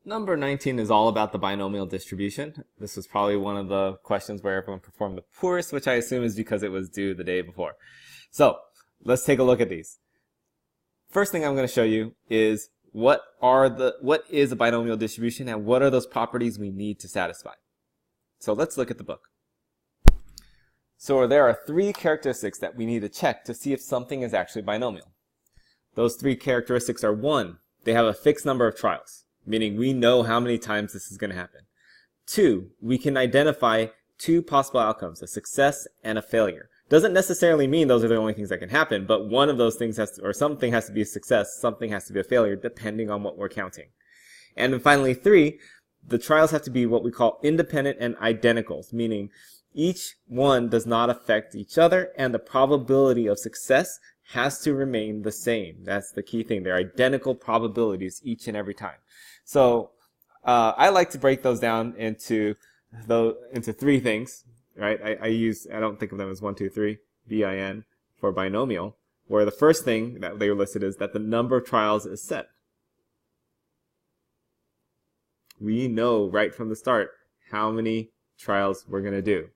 Number 19 is all about the binomial distribution. This was probably one of the questions where everyone performed the poorest, which I assume is because it was due the day before. So let's take a look at these. First thing I'm going to show you is what is a binomial distribution and what are those properties we need to satisfy. So let's look at the book. So there are three characteristics that we need to check to see if something is actually binomial. Those three characteristics are: one, they have a fixed number of trials, meaning we know how many times this is going to happen. Two, we can identify two possible outcomes, a success and a failure. Doesn't necessarily mean those are the only things that can happen, but one of those things has to, or something has to be a success, something has to be a failure, depending on what we're counting. And then finally, three, the trials have to be what we call independent and identicals, meaning each one does not affect each other, and the probability of success has to remain the same. That's the key thing. They're identical probabilities each and every time. So I like to break those down into three things, right? I don't think of them as 1, 2, 3, BIN for binomial, where the first thing that they listed is that the number of trials is set. We know right from the start how many trials we're going to do.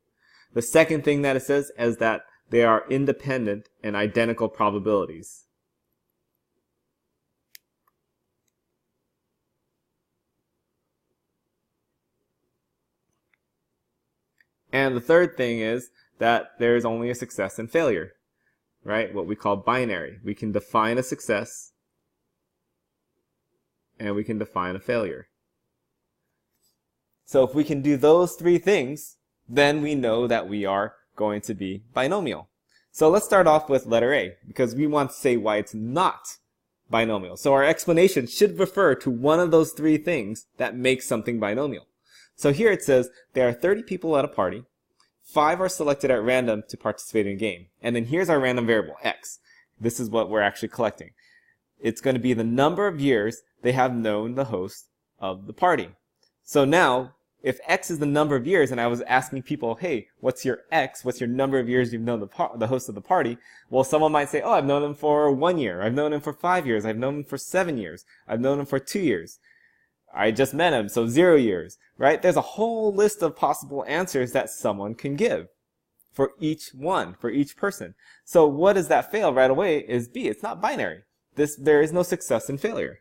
The second thing that it says is that they are independent and identical probabilities. And the third thing is that there is only a success and failure, right? What we call binary. We can define a success and we can define a failure. So if we can do those three things, then we know that we are going to be binomial. So let's start off with letter A, because we want to say why it's not binomial. So our explanation should refer to one of those three things that makes something binomial. So here it says there are 30 people at a party. 5 are selected at random to participate in a game. And then here's our random variable, x. This is what we're actually collecting. It's going to be the number of years they have known the host of the party. So now, if x is the number of years, and I was asking people, hey, what's your x? What's your number of years you've known the host of the party? Well, someone might say, oh, I've known him for 1 year. I've known him for 5 years. I've known him for 7 years. I've known him for 2 years. I just met him, so 0 years, right? There's a whole list of possible answers that someone can give for each one, for each person. So what does that fail right away is B. It's not binary. There is no success and failure.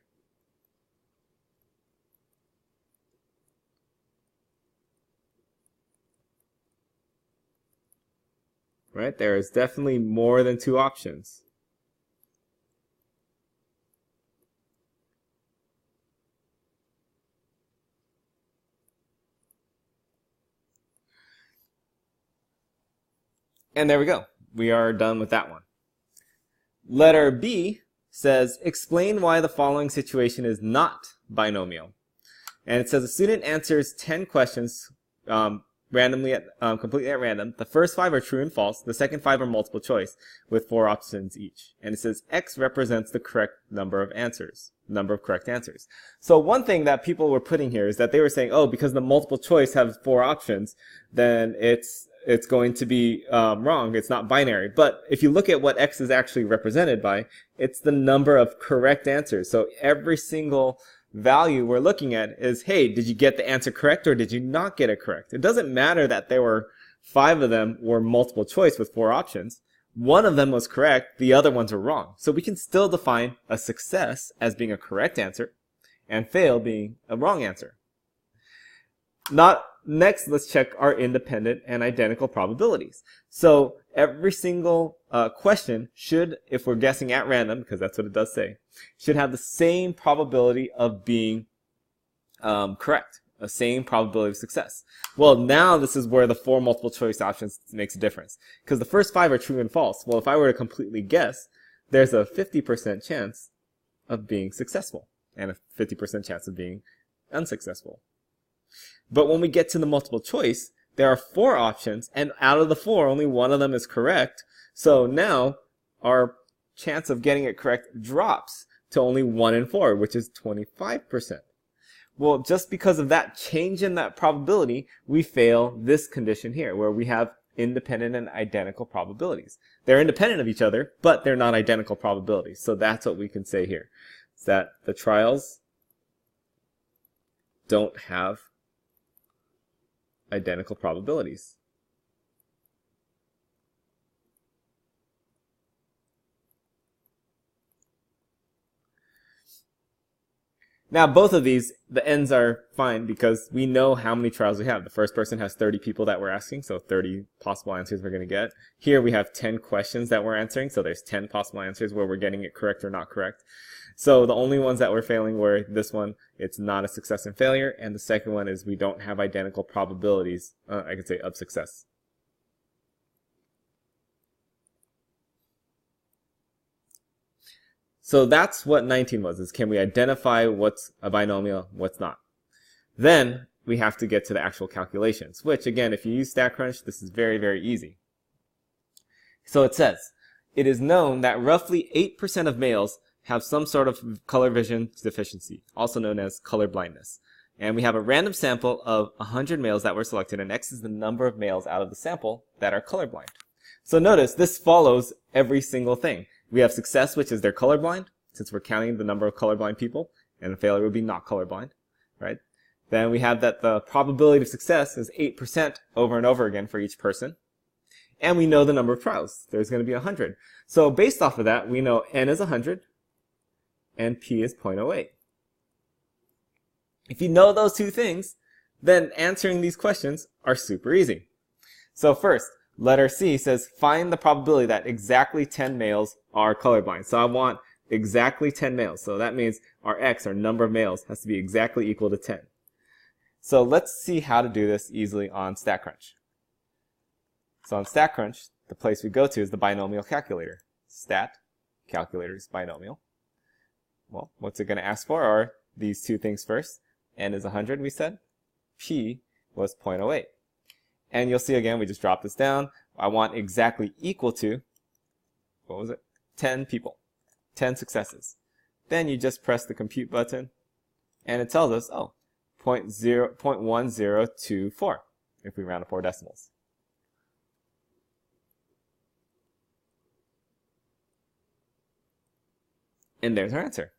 Right? There is definitely more than two options. And there we go. We are done with that one. Letter B says, explain why the following situation is not binomial. And it says a student answers 10 questions randomly completely at random. The first 5 are true and false. The second 5 are multiple choice with 4 options each. And it says X represents the correct number of answers, number of correct answers. So one thing that people were putting here is that they were saying, oh, because the multiple choice has 4 options, then it's going to be wrong. It's not binary. But if you look at what X is actually represented by, it's the number of correct answers. So every single value we're looking at is, hey, did you get the answer correct or did you not get it correct? It doesn't matter that there were 5 of them were multiple choice with 4 options. One of them was correct, the other ones were wrong. So we can still define a success as being a correct answer and fail being a wrong answer. Next, let's check our independent and identical probabilities. So every single question should, if we're guessing at random, because that's what it does say, should have the same probability of being correct, the same probability of success. Well, now this is where the 4 multiple choice options makes a difference, because the first 5 are true and false. Well, if I were to completely guess, there's a 50% chance of being successful and a 50% chance of being unsuccessful. But when we get to the multiple choice, there are 4 options, and out of the 4, only one of them is correct. So now our chance of getting it correct drops to only 1 in 4, which is 25%. Well, just because of that change in that probability, we fail this condition here, where we have independent and identical probabilities. They're independent of each other, but they're not identical probabilities. So that's what we can say here, is that the trials don't have identical probabilities. Now, both of these, the ends are fine because we know how many trials we have. The first person has 30 people that we're asking, so 30 possible answers we're going to get. Here we have 10 questions that we're answering, so there's 10 possible answers where we're getting it correct or not correct. So the only ones that we're failing were this one, it's not a success and failure, and the second one is we don't have identical probabilities, I could say, of success. So that's what 19 was, is can we identify what's a binomial, what's not. Then we have to get to the actual calculations, which again, if you use StatCrunch, this is very, very easy. So it says, it is known that roughly 8% of males have some sort of color vision deficiency, also known as color blindness. And we have a random sample of 100 males that were selected, and X is the number of males out of the sample that are colorblind. So notice, this follows every single thing. We have success, which is they're colorblind, since we're counting the number of colorblind people, and failure would be not colorblind, right? Then we have that the probability of success is 8% over and over again for each person. And we know the number of trials. There's going to be 100. So based off of that, we know N is 100, and P is 0.08. If you know those two things, then answering these questions are super easy. So first, letter C says, find the probability that exactly 10 males are colorblind. So I want exactly 10 males. So that means our X, our number of males, has to be exactly equal to 10. So let's see how to do this easily on StatCrunch. So on StatCrunch, the place we go to is the binomial calculator. Stat, calculator's binomial. Well, what's it going to ask for are these two things first. N is 100, we said. P was 0.08. And you'll see again, we just drop this down. I want exactly equal to, what was it? 10 people, 10 successes. Then you just press the compute button, and it tells us, oh, 0.1024, if we round to 4 decimals. And there's our answer.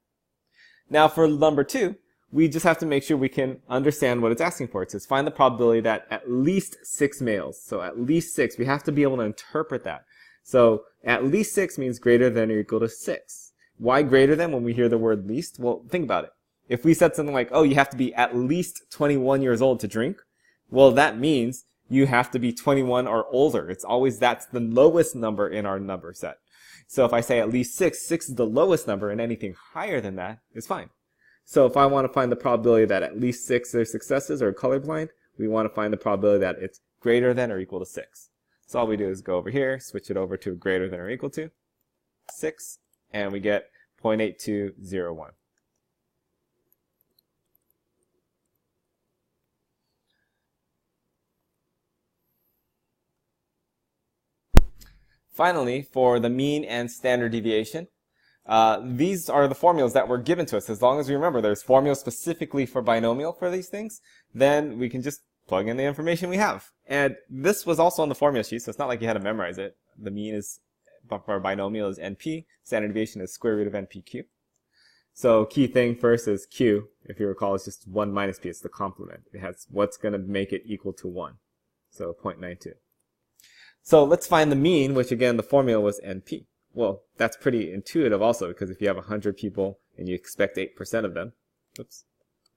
Now for number 2, we just have to make sure we can understand what it's asking for. It says find the probability that at least 6 males. So at least 6. We have to be able to interpret that. So at least 6 means greater than or equal to 6. Why greater than when we hear the word least? Well, think about it. If we said something like, oh, you have to be at least 21 years old to drink, well, that means you have to be 21 or older. It's always, that's the lowest number in our number set. So if I say at least 6, 6 is the lowest number, and anything higher than that is fine. So if I want to find the probability that at least 6 are successes or colorblind, we want to find the probability that it's greater than or equal to 6. So all we do is go over here, switch it over to greater than or equal to 6, and we get 0.8201. Finally, for the mean and standard deviation, these are the formulas that were given to us. As long as we remember there's formulas specifically for binomial for these things, then we can just plug in the information we have. And this was also on the formula sheet, so it's not like you had to memorize it. The mean is, for binomial, is NP. Standard deviation is square root of NPQ. So key thing first is Q. If you recall, it's just 1 minus P. It's the complement. It has what's going to make it equal to 1. So 0.92. So let's find the mean, which again, the formula was NP. Well, that's pretty intuitive also, because if you have 100 people and you expect 8% of them, oops,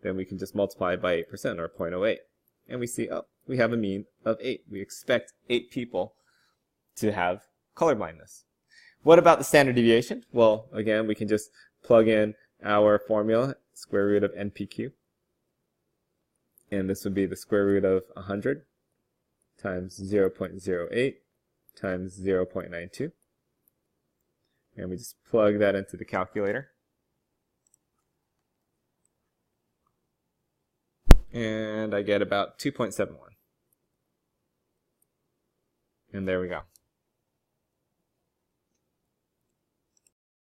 then we can just multiply it by 8%, or 0.08. And we see, oh, we have a mean of 8. We expect 8 people to have color blindness. What about the standard deviation? Well, again, we can just plug in our formula, square root of NPQ. And this would be the square root of 100 times 0.08 times 0.92. And we just plug that into the calculator. And I get about 2.71. And there we go.